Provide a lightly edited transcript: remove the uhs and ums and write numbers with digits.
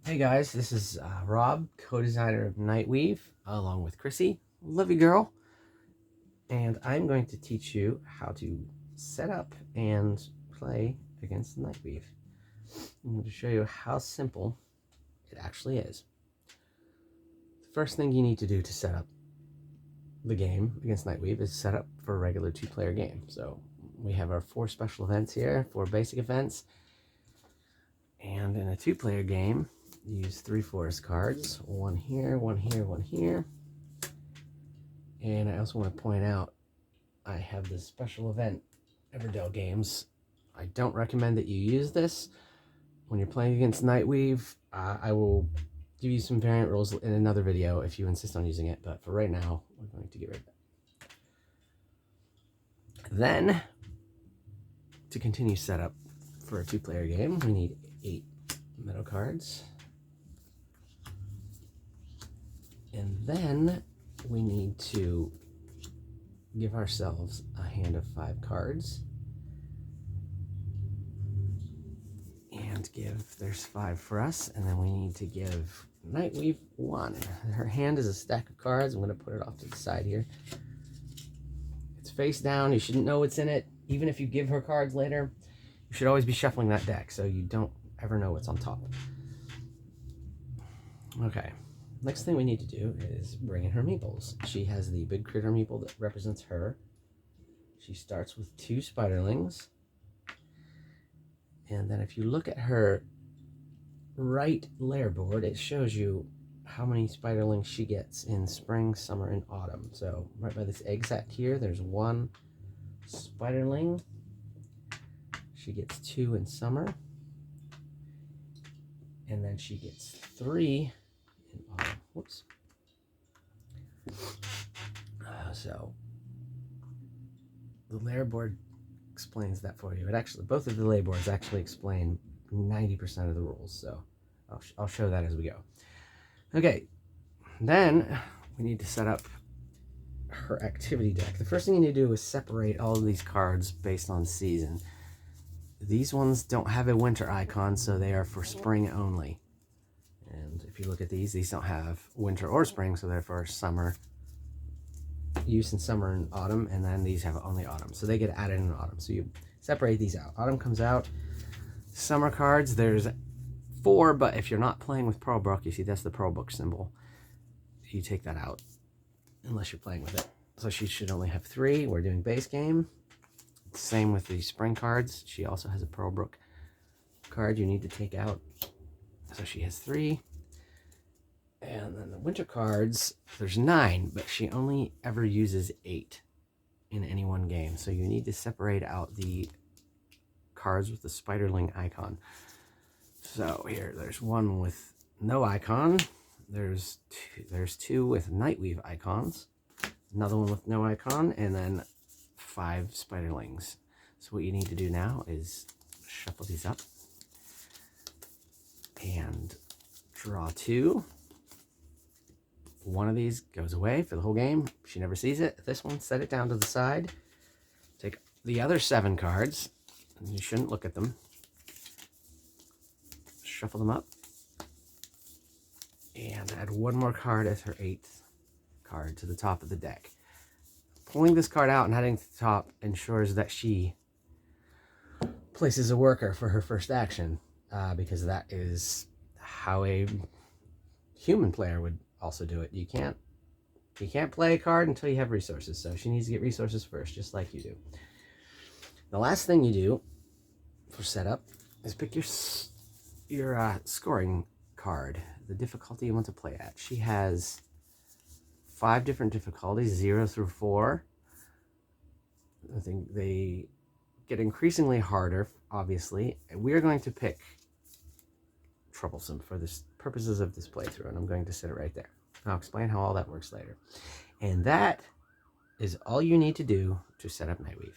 Hey guys, this is Rob, co-designer of Nightweave, along with Chrissy, love you girl, and I'm going to teach you how to set up and play against Nightweave. I'm going to show you how simple it actually is. The first thing you need to do to set up the game against Nightweave is set up for a regular 2-player game. So we have our 4 special events here, 4 basic events, and in a 2-player game, use 3 forest cards, 1 here, 1 here, 1 here. And I also want to point out, I have this special event, Everdell games. I don't recommend that you use this when you're playing against Nightweave. I will give you some variant rules in another video if you insist on using it, but for right now, we're going to get rid of it. Then, to continue setup for a 2-player game, we need 8 meadow cards. And then we need to give ourselves a hand of 5 cards. And there's 5 for us, and then we need to give Nightweave 1. Her hand is a stack of cards. I'm going to put it off to the side here. It's face down. You shouldn't know what's in it. Even if you give her cards later, you should always be shuffling that deck so you don't ever know what's on top. Okay. Next thing we need to do is bring in her meeples. She has the big critter meeple that represents her. She starts with 2 spiderlings. And then if you look at her right layer board, it shows you how many spiderlings she gets in spring, summer, and autumn. So right by this egg sac here, there's 1 spiderling. She gets 2 in summer. And then she gets 3 in autumn. Whoops. So the layer board explains that for you. It actually, both of the layer boards actually explain 90% of the rules. So I'll show that as we go. Okay, then we need to set up her activity deck. The first thing you need to do is separate all of these cards based on season. These ones don't have a winter icon, so they are for spring only. And if you look at these don't have winter or spring, so they're for summer use in summer and autumn, and then these have only autumn, so they get added in autumn. So you separate these out. Autumn comes out. Summer cards, there's 4, but if you're not playing with Pearlbrook, you see that's the Pearlbrook symbol, you take that out unless you're playing with it. So she should only have 3. We're doing base game. Same with the spring cards. She also has a Pearlbrook card you need to take out. So she has 3. And then the winter cards, there's 9, but she only ever uses 8 in any one game. So you need to separate out the cards with the spiderling icon. So here, there's 1 with no icon. There's 2 with Nightweave icons. Another one with no icon, and then 5 spiderlings. So what you need to do now is shuffle these up and draw 2. 1 of these goes away for the whole game. She never sees it. This one, set it down to the side. Take the other 7 cards, and you shouldn't look at them. Shuffle them up. And add 1 more card as her 8th card to the top of the deck. Pulling this card out and adding to the top ensures that she places a worker for her first action, because that is how a human player would also do it. You can't play a card until you have resources, so she needs to get resources first, just like you do. The last thing you do for setup is pick your scoring card, the difficulty you want to play at. She has 5 different difficulties, 0 through 4. I think they get increasingly harder, obviously. We're going to pick troublesome for the purposes of this playthrough, and I'm going to set it right there. I'll explain how all that works later. And that is all you need to do to set up Nightweave.